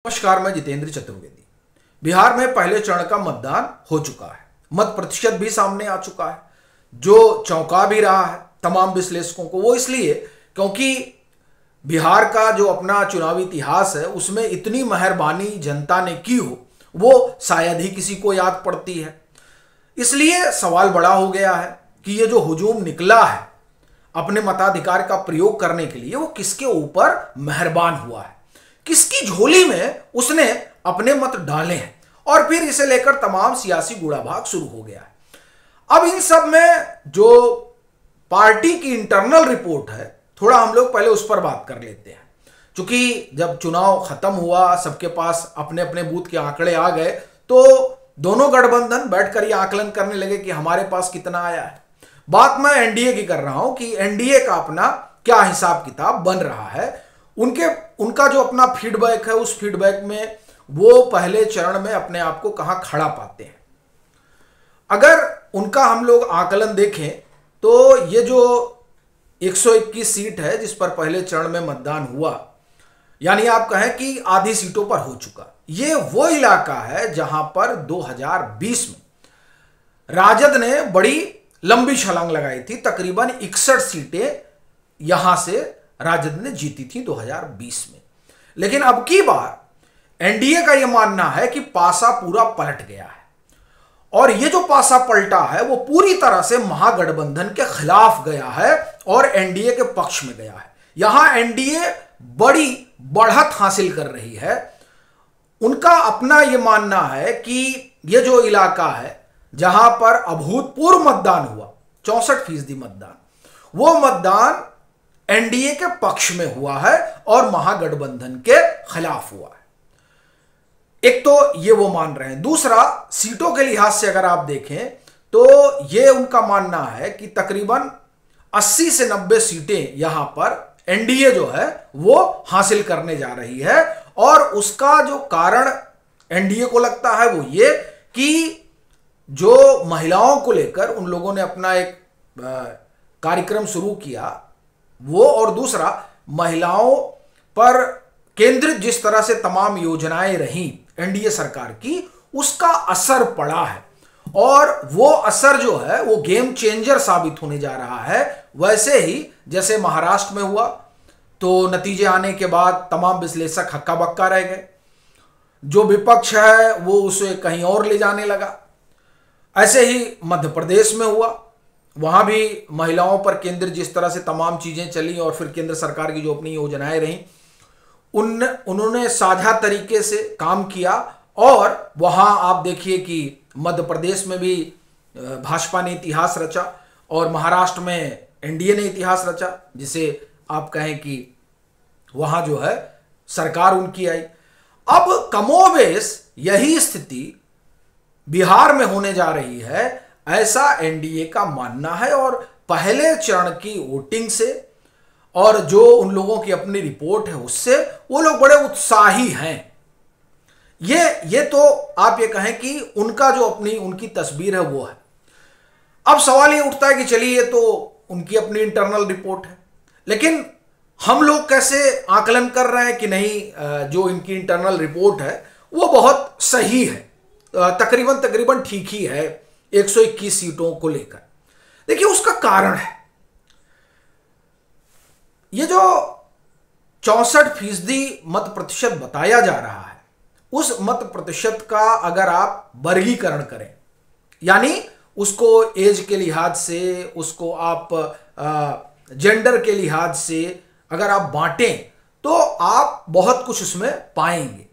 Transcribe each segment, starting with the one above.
नमस्कार, मैं जितेंद्र चतुर्वेदी। बिहार में पहले चरण का मतदान हो चुका है। मत प्रतिशत भी सामने आ चुका है, जो चौंका भी रहा है तमाम विश्लेषकों को। वो इसलिए क्योंकि बिहार का जो अपना चुनावी इतिहास है उसमें इतनी मेहरबानी जनता ने की हो वो शायद ही किसी को याद पड़ती है। इसलिए सवाल बड़ा हो गया है कि ये जो हुजूम निकला है अपने मताधिकार का प्रयोग करने के लिए, वो किसके ऊपर मेहरबान हुआ है, किसकी झोली में उसने अपने मत डाले हैं, और फिर इसे लेकर तमाम सियासी गुड़ाभाग शुरू हो गया है। अब इन सब में जो पार्टी की इंटरनल रिपोर्ट है, थोड़ा हम लोग पहले उस पर बात कर लेते हैं। क्योंकि जब चुनाव खत्म हुआ, सबके पास अपने अपने बूथ के आंकड़े आ गए, तो दोनों गठबंधन बैठकर ये आकलन करने लगे कि हमारे पास कितना आया है। बात मैं एनडीए की कर रहा हूं कि एनडीए का अपना क्या हिसाब किताब बन रहा है। उनका जो अपना फीडबैक है, उस फीडबैक में वो पहले चरण में अपने आप को कहां खड़ा पाते हैं। अगर उनका हम लोग आकलन देखें तो ये जो 121 सीट है जिस पर पहले चरण में मतदान हुआ, यानी आप कहें कि आधी सीटों पर हो चुका, ये वो इलाका है जहां पर 2020 में राजद ने बड़ी लंबी छलांग लगाई थी। तकरीबन 61 सीटें यहां से राजद ने जीती थी 2020 में। लेकिन अब की बार एनडीए का यह मानना है कि पासा पूरा पलट गया है, और यह जो पासा पलटा है वो पूरी तरह से महागठबंधन के खिलाफ गया है और एनडीए के पक्ष में गया है। यहां एनडीए बड़ी बढ़त हासिल कर रही है। उनका अपना यह मानना है कि यह जो इलाका है जहां पर अभूतपूर्व मतदान हुआ, 64% मतदान, वो मतदान एनडीए के पक्ष में हुआ है और महागठबंधन के खिलाफ हुआ है। एक तो ये वो मान रहे हैं। दूसरा, सीटों के लिहाज से अगर आप देखें तो ये उनका मानना है कि तकरीबन 80 से 90 सीटें यहां पर एनडीए जो है वो हासिल करने जा रही है। और उसका जो कारण एनडीए को लगता है वो ये कि जो महिलाओं को लेकर उन लोगों ने अपना एक कार्यक्रम शुरू किया वो, और दूसरा महिलाओं पर केंद्रित जिस तरह से तमाम योजनाएं रहीं एनडीए सरकार की, उसका असर पड़ा है। और वो असर जो है वो गेम चेंजर साबित होने जा रहा है। वैसे ही जैसे महाराष्ट्र में हुआ तो नतीजे आने के बाद तमाम विश्लेषक हक्का बक्का रह गए, जो विपक्ष है वो उसे कहीं और ले जाने लगा। ऐसे ही मध्य प्रदेश में हुआ, वहां भी महिलाओं पर केंद्रित जिस तरह से तमाम चीजें चली और फिर केंद्र सरकार की जो अपनी योजनाएं रहीं उन्होंने साझा तरीके से काम किया। और वहां आप देखिए कि मध्य प्रदेश में भी भाजपा ने इतिहास रचा और महाराष्ट्र में एनडीए ने इतिहास रचा, जिसे आप कहें कि वहां जो है सरकार उनकी आई। अब कमोबेश यही स्थिति बिहार में होने जा रही है, ऐसा एनडीए का मानना है। और पहले चरण की वोटिंग से और जो उन लोगों की अपनी रिपोर्ट है उससे वो लोग बड़े उत्साही हैं। ये तो आप ये कहें कि उनका जो अपनी उनकी तस्वीर है वो है। अब सवाल ये उठता है कि चलिए ये तो उनकी अपनी इंटरनल रिपोर्ट है, लेकिन हम लोग कैसे आकलन कर रहे हैं कि नहीं, जो इनकी इंटरनल रिपोर्ट है वो बहुत सही है, तकरीबन ठीक ही है 121 सीटों को लेकर। देखिए उसका कारण है ये जो 64% मत प्रतिशत बताया जा रहा है, उस मत प्रतिशत का अगर आप वर्गीकरण करें, यानी उसको एज के लिहाज से, उसको आप जेंडर के लिहाज से अगर आप बांटें तो आप बहुत कुछ उसमें पाएंगे।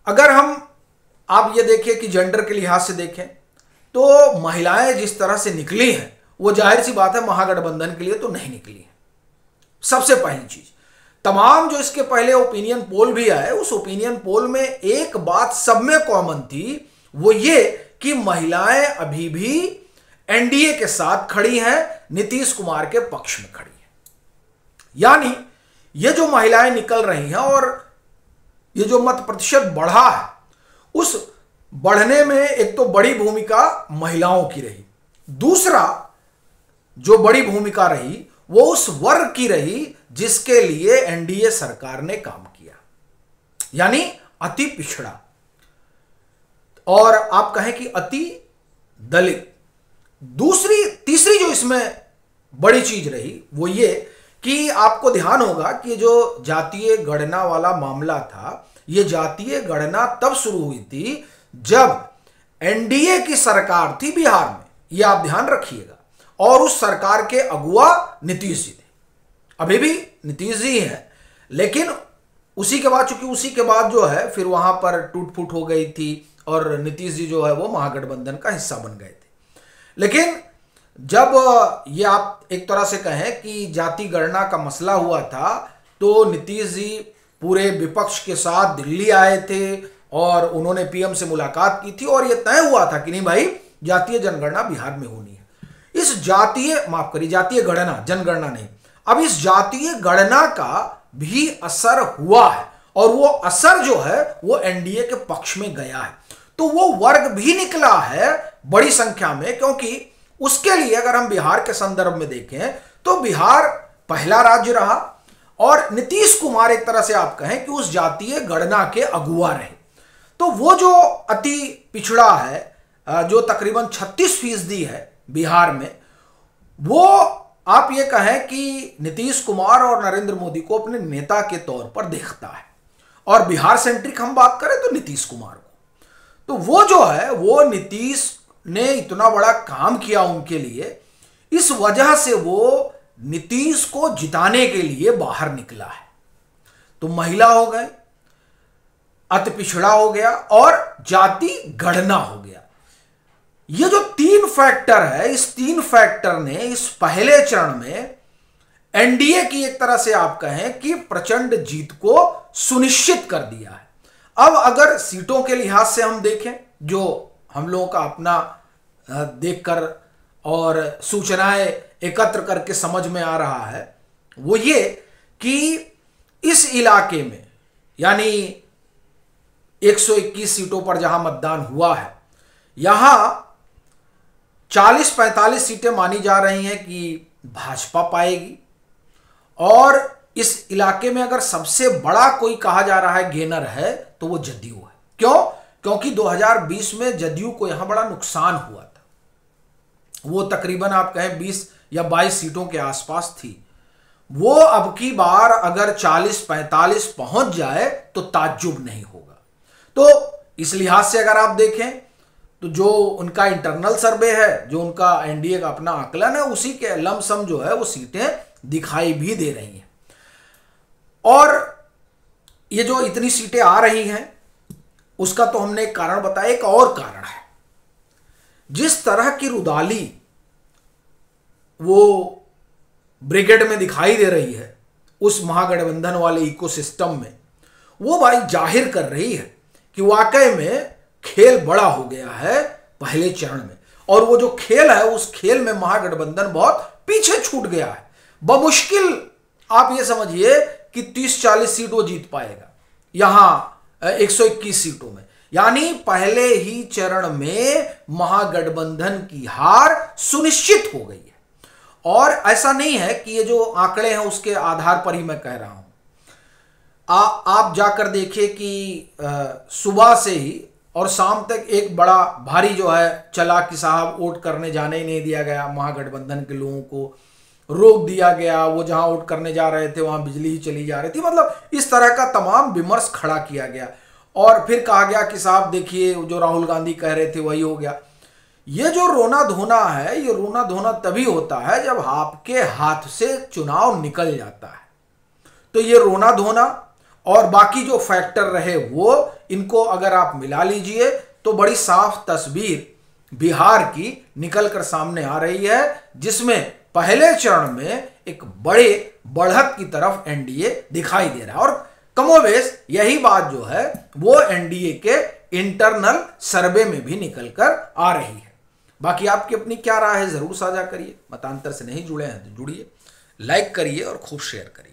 अगर आप ये देखिए कि जेंडर के लिहाज से देखें तो महिलाएं जिस तरह से निकली हैं वो जाहिर सी बात है महागठबंधन के लिए तो नहीं निकली है। सबसे पहली चीज, तमाम जो इसके पहले ओपिनियन पोल भी आए, उस ओपिनियन पोल में एक बात सब में कॉमन थी, वो ये कि महिलाएं अभी भी एनडीए के साथ खड़ी हैं, नीतीश कुमार के पक्ष में खड़ी हैं। यानी ये जो महिलाएं निकल रही हैं और ये जो मत प्रतिशत बढ़ा है, उस बढ़ने में एक तो बड़ी भूमिका महिलाओं की रही, दूसरा जो बड़ी भूमिका रही वो उस वर्ग की रही जिसके लिए एनडीए सरकार ने काम किया। यानी अति पिछड़ा, और आप कहें कि अति दलित। तीसरी जो इसमें बड़ी चीज रही वो ये कि आपको ध्यान होगा कि जो जातीय गणना वाला मामला था, ये जातीय गणना तब शुरू हुई थी जब एनडीए की सरकार थी बिहार में, ये आप ध्यान रखिएगा, और उस सरकार के अगुआ नीतीश जी थे। अभी भी नीतीश जी हैं, लेकिन उसी के बाद, चूंकि उसी के बाद जो है फिर वहां पर टूट फूट हो गई थी और नीतीश जी जो है वो महागठबंधन का हिस्सा बन गए थे। लेकिन जब ये आप एक तरह से कहें कि जाति गणना का मसला हुआ था, तो नीतीश जी पूरे विपक्ष के साथ दिल्ली आए थे और उन्होंने पीएम से मुलाकात की थी, और यह तय हुआ था कि नहीं भाई, जातीय जनगणना बिहार में होनी है। इस जातीय गणना, जनगणना नहीं, अब इस जातीय गणना का भी असर हुआ है, और वो असर जो है वो एनडीए के पक्ष में गया है। तो वो वर्ग भी निकला है बड़ी संख्या में, क्योंकि उसके लिए अगर हम बिहार के संदर्भ में देखें तो बिहार पहला राज्य रहा, और नीतीश कुमार एक तरह से आप कहें कि उस जातीय गणना के अगुवा रहे। तो वो जो अति पिछड़ा है, जो तकरीबन 36% है बिहार में, वो आप ये कहें कि नीतीश कुमार और नरेंद्र मोदी को अपने नेता के तौर पर देखता है, और बिहार सेंट्रिक हम बात करें तो नीतीश कुमार को। तो वो जो है वो नीतीश ने इतना बड़ा काम किया उनके लिए, इस वजह से वो नीतीश को जिताने के लिए बाहर निकला है। तो महिला हो गए, अति पिछड़ा हो गया, और जाति गणना हो गया। ये जो 3 फैक्टर है, इस 3 फैक्टर ने इस पहले चरण में एनडीए की एक तरह से आप कहें कि प्रचंड जीत को सुनिश्चित कर दिया है। अब अगर सीटों के लिहाज से हम देखें, जो हम लोगों का अपना देखकर और सूचनाएं एकत्र करके समझ में आ रहा है, वो ये कि इस इलाके में, यानी 121 सीटों पर जहां मतदान हुआ है, यहां 40-45 सीटें मानी जा रही हैं कि भाजपा पाएगी, और इस इलाके में अगर सबसे बड़ा कोई कहा जा रहा है गेनर है तो वो जदयू है। क्यों? क्योंकि 2020 में जदयू को यहां बड़ा नुकसान हुआ था, वो तकरीबन आप कहें 20 या 22 सीटों के आसपास थी। वो अब की बार अगर 40-45 पहुंच जाए तो ताज्जुब नहीं होगा। तो इस लिहाज से अगर आप देखें तो जो उनका इंटरनल सर्वे है, जो उनका एनडीए का अपना आकलन है, उसी के लमसम जो है वो सीटें दिखाई भी दे रही हैं। और ये जो इतनी सीटें आ रही हैं उसका तो हमने एक कारण बताया, एक और कारण है, जिस तरह की रुदाली वो ब्रिगेड में दिखाई दे रही है उस महागठबंधन वाले इकोसिस्टम में, वो भाई जाहिर कर रही है कि वाकई में खेल बड़ा हो गया है पहले चरण में, और वो जो खेल है उस खेल में महागठबंधन बहुत पीछे छूट गया है। बमुश्किल आप ये समझिए कि 30-40 सीट वो जीत पाएगा यहां 121 सीटों में, यानी पहले ही चरण में महागठबंधन की हार सुनिश्चित हो गई है। और ऐसा नहीं है कि ये जो आंकड़े हैं उसके आधार पर ही मैं कह रहा हूं, आप जाकर देखिए कि सुबह से ही और शाम तक एक बड़ा भारी जो है चला कि साहब वोट करने जाने ही नहीं दिया गया, महागठबंधन के लोगों को रोक दिया गया, वो जहां वोट करने जा रहे थे वहां बिजली ही चली जा रही थी, मतलब इस तरह का तमाम विमर्श खड़ा किया गया। और फिर कहा गया कि साहब देखिए जो राहुल गांधी कह रहे थे वही हो गया। ये जो रोना धोना है, ये रोना धोना तभी होता है जब आपके हाथ से चुनाव निकल जाता है। तो ये रोना धोना और बाकी जो फैक्टर रहे वो, इनको अगर आप मिला लीजिए तो बड़ी साफ तस्वीर बिहार की निकल कर सामने आ रही है, जिसमें पहले चरण में एक बड़े बढ़त की तरफ एनडीए दिखाई दे रहा है। और कमोबेश यही बात जो है वो एनडीए के इंटरनल सर्वे में भी निकल कर आ रही है। बाकी आपकी अपनी क्या राय है जरूर साझा करिए। मतांतर से नहीं जुड़े हैं तो जुड़िए, लाइक करिए और खूब शेयर करिए।